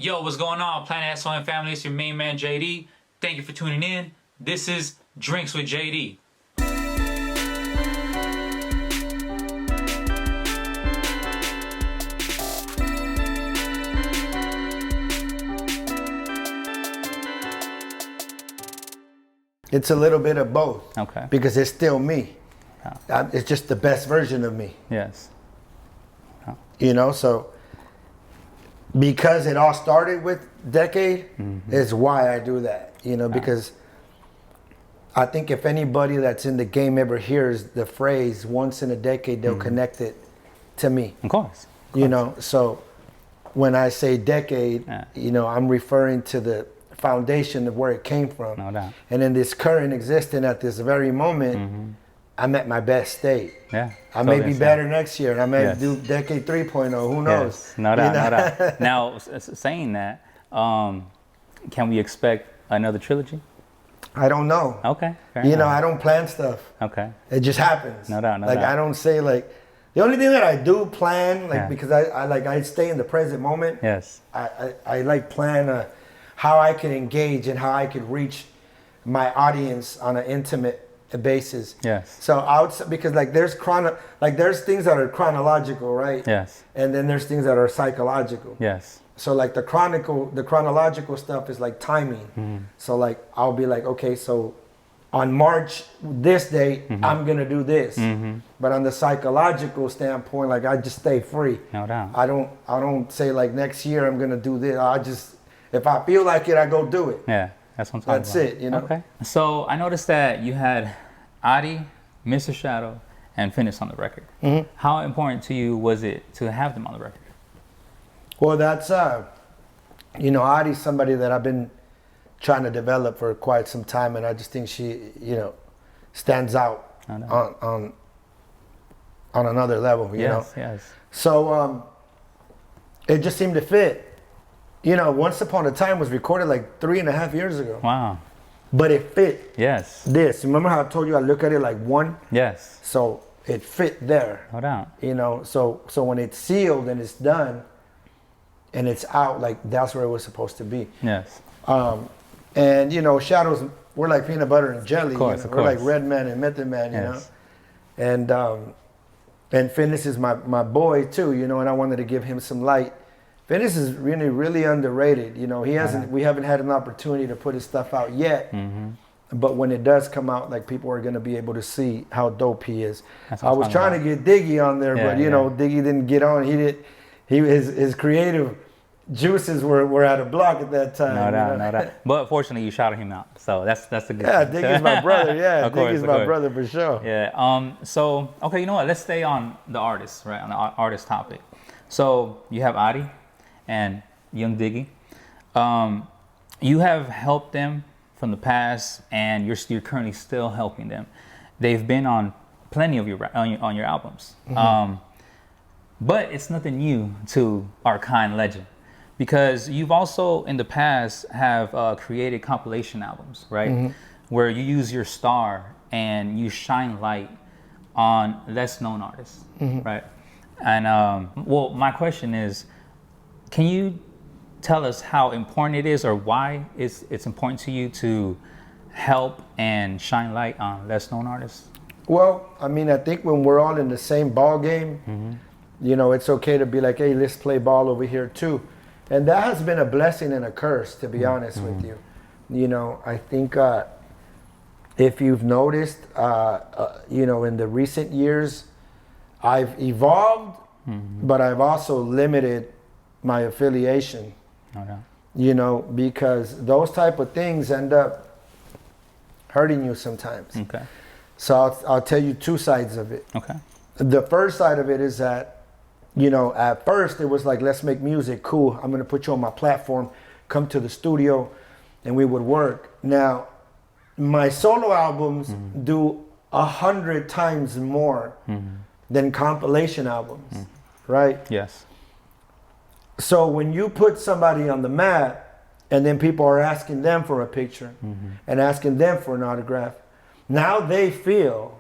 Yo, what's going on, Planet S.O.N family? It's your main man, JD. Thank you for tuning in. This is Drinks with JD. It's a little bit of both. Okay. Because it's still me. Oh. It's just the best version of me. Yes. Oh. You know, so because it all started with Decade is why I do that. You know, because I think if anybody that's in the game ever hears the phrase once in a decade, they'll connect it to me. Of course. You know, so when I say decade, you know, I'm referring to the foundation of where it came from. No doubt. And in this current existence at this very moment, I'm at my best state. Yeah. I may be better next year, and I may do Decade 3.0. Who knows? Yes. No doubt, no doubt. Now, saying that, can we expect another trilogy? I don't know. Okay. You know, I don't plan stuff. Okay. It just happens. No doubt, no like, doubt. I don't say, like, the only thing that I do plan, like, because I stay in the present moment. Yes. I like plan how I can engage and how I can reach my audience on an intimate basis. Yes. So because like there's things that are chronological, right? Yes. And then there's things that are psychological. Yes. So like the chronological stuff is like timing. So like I'll be like, okay, so on March this date, I'm gonna do this. But on the psychological standpoint, like I just stay free. No doubt. I don't say like next year I'm gonna do this. I just, if I feel like it, I go do it. Yeah, that's what I'm talking about. That's it, you know. Okay. So I noticed that you had Adi, Mr. Shadow, and Finish on the record. How important to you was it to have them on the record? Well, that's you know, Adi's somebody that I've been trying to develop for quite some time, and I just think she, you know, stands out on another level. You know. Yes. So it just seemed to fit. You know, Once Upon a Time was recorded like 3.5 years ago. Wow. But it fit. Yes. This. Remember how I told you I look at it like one? Yes. So it fit there. No doubt. You know, so when it's sealed and it's done and it's out, like that's where it was supposed to be. Yes. And you know, Shadows, we're like peanut butter and jelly. Of course, you know? We're like Red Man and Method Man, you know. And Finish is my boy too, you know, and I wanted to give him some light. Finish is really, really underrated. You know, we haven't had an opportunity to put his stuff out yet. But when it does come out, like people are gonna be able to see how dope he is. I was trying to get Diggy on there, but you know, Diggy didn't get on. His creative juices were at a block at that time. No doubt. But fortunately, you shouted him out, so that's a good. Yeah, Diggy's my brother. Yeah, Diggy's my brother for sure. Yeah. So okay, you know what? Let's stay on the artist, right? On the artist topic. So you have Adi and young Diggy. You have helped them from the past, and you're currently still helping them. They've been on plenty of on your albums. But it's nothing new to our kind legend, because you've also in the past have created compilation albums, right? Where you use your star and you shine light on less known artists, right? And well, my question is, can you tell us how important it is, or why it's important to you to help and shine light on less known artists? Well, I mean, I think when we're all in the same ball game, you know, it's okay to be like, hey, let's play ball over here too. And that has been a blessing and a curse, to be honest with you. You know, I think if you've noticed, you know, in the recent years, I've evolved, but I've also limited my affiliation. You know, because those type of things end up hurting you sometimes. Okay. So I'll tell you two sides of it. Okay. The first side of it is that, you know, at first it was like, let's make music, cool. I'm gonna put you on my platform, come to the studio, and we would work. Now, my solo albums do 100 times more than compilation albums, right? Yes. So when you put somebody on the map and then people are asking them for a picture and asking them for an autograph, now they feel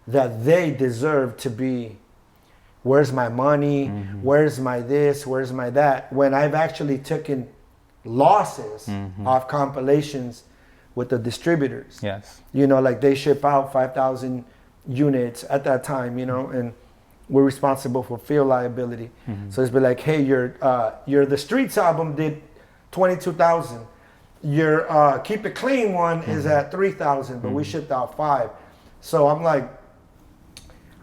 that they deserve to be, where's my money, where's my this, where's my that, when I've actually taken losses off compilations with the distributors. Yes. You know, like they ship out 5,000 units at that time, you know, and we're responsible for field liability. So it's been like, hey, your The Streets album did 22,000. Your Keep It Clean one is at 3,000, but we shipped out 5. So I'm like,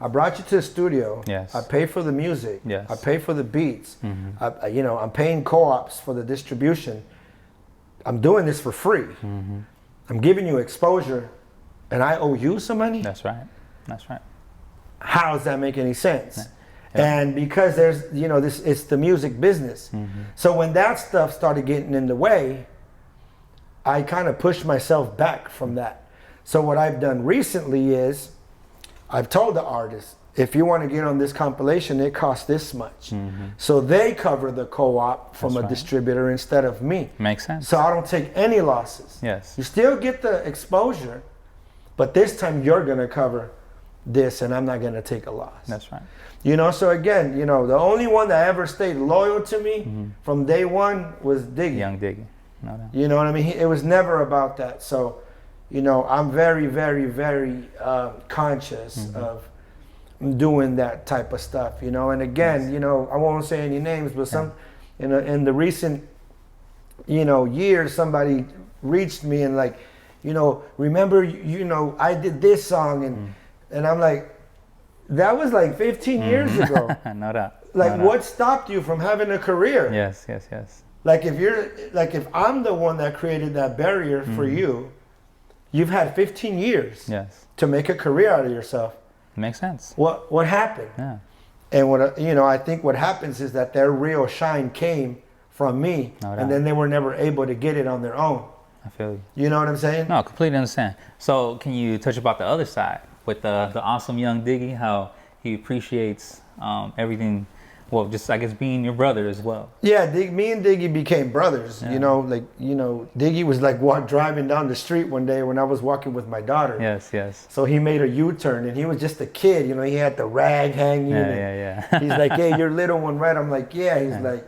I brought you to the studio. Yes. I pay for the music. Yes. I pay for the beats. You know, I'm paying co-ops for the distribution. I'm doing this for free. I'm giving you exposure, and I owe you some money. That's right. That's right. How does that make any sense? Yeah. And because there's, you know, it's the music business. So when that stuff started getting in the way, I kind of pushed myself back from that. So what I've done recently is I've told the artist, if you want to get on this compilation, it costs this much. So they cover the co-op from a distributor instead of me. Makes sense. So I don't take any losses. Yes. You still get the exposure, but this time you're going to cover this and I'm not going to take a loss. That's right. You know, so again, you know, the only one that ever stayed loyal to me from day one was Diggy. Young Diggy. No doubt. You know what I mean? It was never about that. So, you know, I'm very, very, very conscious of doing that type of stuff, you know. And again, you know, I won't say any names, but some in the recent, you know, years, somebody reached me and like, you know, remember, you know, I did this song and I'm like, that was like 15 years ago. No doubt. Like, No doubt. what stopped you from having a career? Yes, yes, yes. Like if I'm the one that created that barrier for you, you've had 15 years Yes. to make a career out of yourself. Makes sense. What happened? Yeah. And what, you know, I think what happens is that their real shine came from me, No doubt. and then they were never able to get it on their own. I feel you. You know what I'm saying? No, completely understand. So can you touch about the other side with the awesome young Diggy, how he appreciates everything, well, just I guess being your brother as well. Yeah, me and Diggy became brothers. Yeah. You know, like, you know, Diggy was like driving down the street one day when I was walking with my daughter. Yes, yes. So he made a U-turn and he was just a kid, you know, he had the rag hanging. Yeah. He's like, hey, your little one, right? I'm like, yeah. He's like,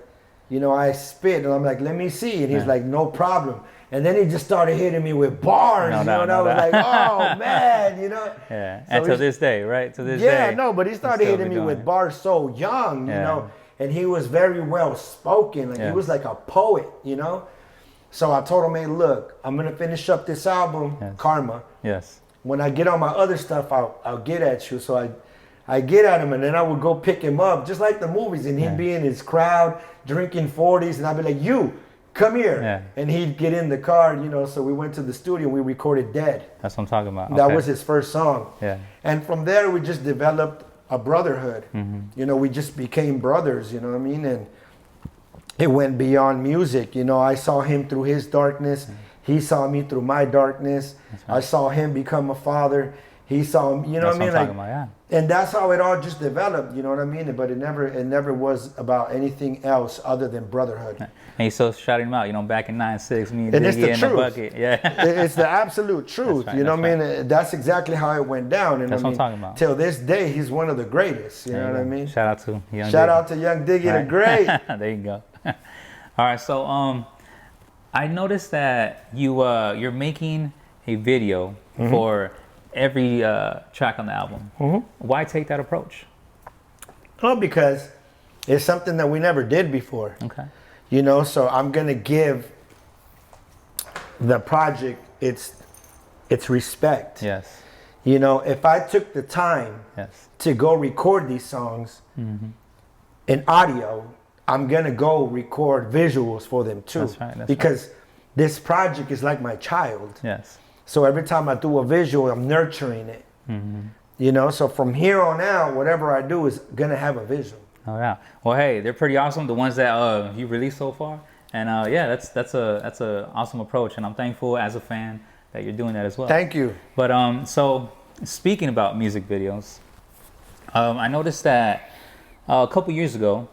you know, I spit. And I'm like, let me see. And he's like, no problem. And then he just started hitting me with bars, you know, and I was like, oh, man, you know. Yeah, So and to this day, right? To this day. Yeah, no, but he started still hitting be me doing with it. bars so young, you Yeah. know. And he was very well spoken. Like, Yeah. he was like a poet, you know. So I told him, hey, look, I'm going to finish up this album, Yes. Karma. Yes. When I get on my other stuff, I'll get at you. So I get at him, and then I would go pick him up, just like the movies, and he'd be in his crowd drinking 40s, and I'd be like, you, come here. Yeah. And he'd get in the car, you know, so we went to the studio, we recorded Dead. That's what I'm talking about. That Okay. was his first song. Yeah. And from there, we just developed a brotherhood. Mm-hmm. You know, we just became brothers, you know what I mean? And it went beyond music. You know, I saw him through his darkness. He saw me through my darkness. right. I saw him become a father. He saw him, you know That's what I mean? what I'm talking about, And that's how it all just developed, you know what I mean? But it never was about anything else other than brotherhood. And he's still shouting him out, you know, back in 9-6, me and And it's Diggy the in the truth. bucket. Yeah. It's the absolute truth. right, You know that's what I mean? That's exactly how it went down. And That's I what mean, I'm talking about. till this day, he's one of the greatest. You There know you what I go. mean? Shout out to young Shout Diggy. out to Young Diggy the Right. Great. There you go. All right, so I noticed that you're making a video for every track on the album. Why take that approach? Well, because it's something that we never did before. Okay. You know, so I'm gonna give the project its respect. Yes. You know, if I took the time Yes. to go record these songs in audio, I'm gonna go record visuals for them too. That's right, that's because this project is like my child. Yes. So every time I do a visual, I'm nurturing it. You know, so from here on out, whatever I do is gonna have a visual. Oh yeah. Well, hey, they're pretty awesome. The ones that you released so far, and yeah, that's a awesome approach, and I'm thankful as a fan that you're doing that as well. Thank you. But so speaking about music videos, I noticed that a couple years ago,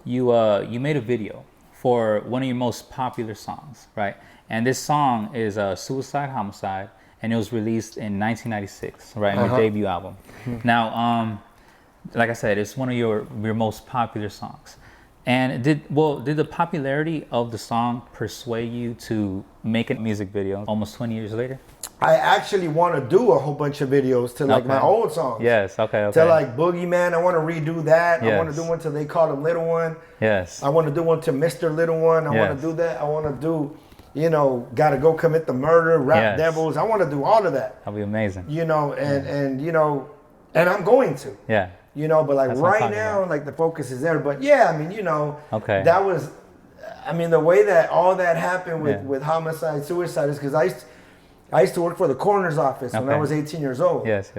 you made a video for one of your most popular songs, right? And this song is Suicide Homicide, and it was released in 1996, right? Your debut album. Now, like I said, it's one of your most popular songs. And did the popularity of the song persuade you to make a music video almost 20 years later? I actually want to do a whole bunch of videos to like my old songs. Yes, okay. To like Boogeyman, I want to redo that. Yes. I want to do one to They Called Him Little One. Yes. I want to do one to Mr. Little One. I want to do that. I want to do, you know, Gotta Go Commit the Murder, Rap Devils. I want to do all of that. That'll be amazing. You know, and you know, and I'm going to. Yeah. You know, but like That's right now, like the focus is there. But yeah, I mean, you know, that was, I mean, the way that all that happened with homicide, suicide is because I used to work for the coroner's office when I was 18 years old. Yes.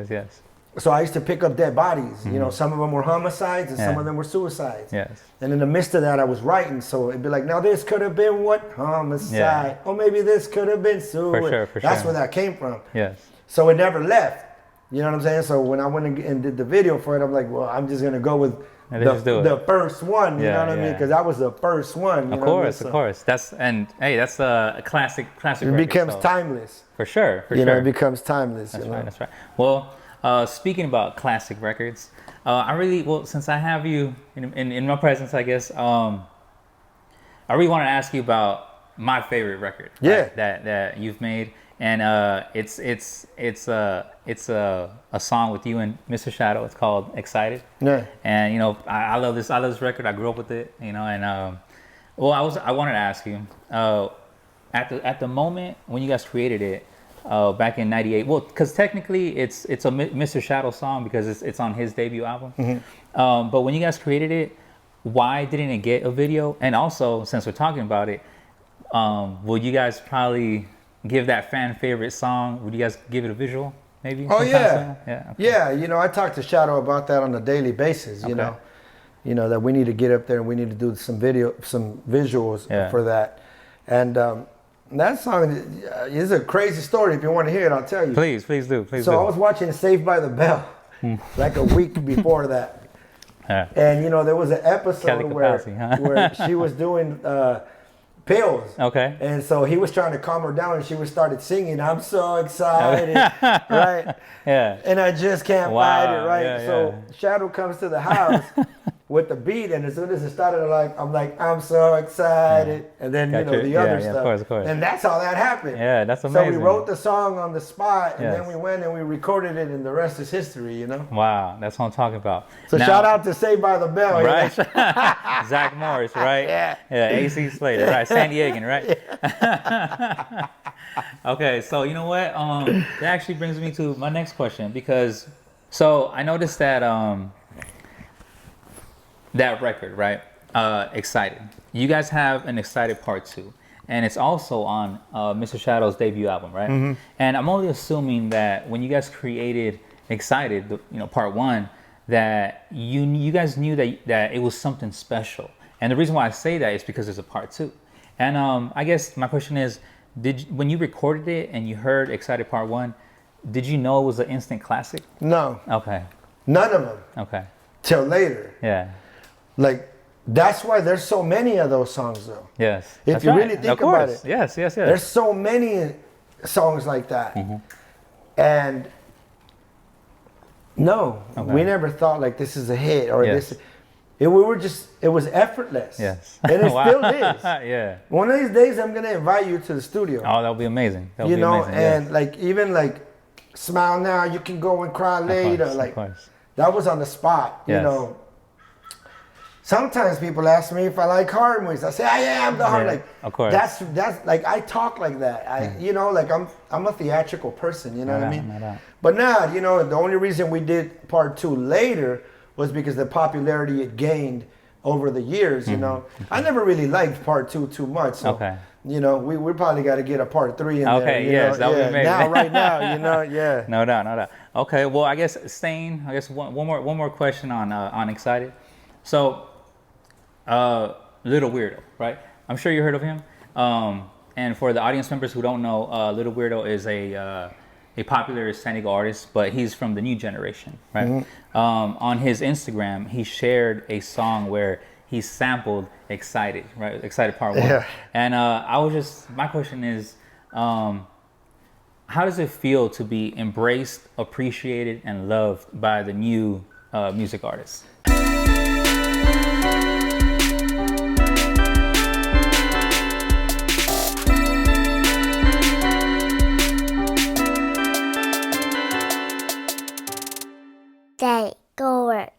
So I used to pick up dead bodies. You know, some of them were homicides and some of them were suicides. Yes. And in the midst of that, I was writing. So it'd be like, now this could have been what? Homicide. Or maybe this could have been suicide. For sure. That's where that came from. Yes. So it never left. You know what I'm saying? So when I went and did the video for it, I'm like, well, I'm just going to go with the first one. You know what I mean? Because that was the first one. Of course. That's a classic It record, becomes timeless. For sure. You know, it becomes timeless. That's right. That's right. Well, speaking about classic records, since I have you in my presence, I guess, I really want to ask you about my favorite record. Right, that you've made. And it's a song with you and Mr. Shadow. It's called "Excited." Yeah. And you know, I love this. I love this record. I grew up with it. You know, and I wanted to ask you at the moment when you guys created it back in '98. Well, because technically it's a Mr. Shadow song because it's on his debut album. Mm-hmm. But when you guys created it, why didn't it get a video? And also, since we're talking about it, will you guys probably give that fan favorite song? Would you guys give it a visual, maybe? Oh yeah, okay. Yeah. You know, I talk to Shadow about that on a daily basis. You know that we need to get up there and we need to do some visuals for that. And that song is a crazy story. If you want to hear it, I'll tell you. Please do. So I was watching Saved by the Bell like a week before that, and you know there was an episode where she was doing. Pills. Okay. And so he was trying to calm her down and she started singing, "I'm so excited." Right? Yeah. And I just can't fight it, right? So Shadow comes to the house with the beat, and as soon as it started, I'm like, "I'm so excited." And then, you know, the other stuff. Of course. And that's how that happened. Yeah, that's amazing. So we wrote the song on the spot, and then we went and we recorded it, and the rest is history, you know? Wow, that's what I'm talking about. So now, shout out to Saved by the Bell. Right? Zach Morris, right? Yeah, AC Slater, right? San Diegan, right? Yeah. Okay, so you know what? That actually brings me to my next question because, so I noticed that that record, right? Excited. You guys have an Excited Part 2, and it's also on Mr. Shadow's debut album, right? Mm-hmm. And I'm only assuming that when you guys created Excited, you know, Part 1, that you guys knew that it was something special. And the reason why I say that is because there's a Part 2. And I guess my question is, when you recorded it and you heard Excited Part 1, did you know it was an instant classic? No. Okay. None of them. Okay. Till later. Yeah. Like, that's why there's so many of those songs, though. Yes. If you really think about it. Yes. There's so many songs like that. Mm-hmm. And no, we never thought like this is a hit or this. It was effortless. Yes. And it still is. Yeah. One of these days I'm going to invite you to the studio. Oh, that'll be amazing. That'll be amazing. And like, even like Smile Now, You Can Go and Cry Later. Of course. That was on the spot, you know. Sometimes people ask me if I like horror movies. I say, I am the horror. Like, of course. That's like, I talk like that. You know, like I'm a theatrical person, you know what I mean? But now, you know, the only reason we did Part 2 later was because the popularity it gained over the years, you know. I never really liked Part 2 too much. So, you know, we probably got to get a Part 3 in there. Okay, yes, that would be amazing. Now, right now, you know, yeah. No doubt. Okay, well, I guess one more question on Excited. So, Little Weirdo, right? I'm sure you heard of him. And for the audience members who don't know, Little Weirdo is a popular San Diego artist, but he's from the new generation, right? Mm-hmm. On his Instagram, he shared a song where he sampled Excited, right? Excited Part 1. Yeah. And my question is, how does it feel to be embraced, appreciated, and loved by the new music artists? Daddy, go work.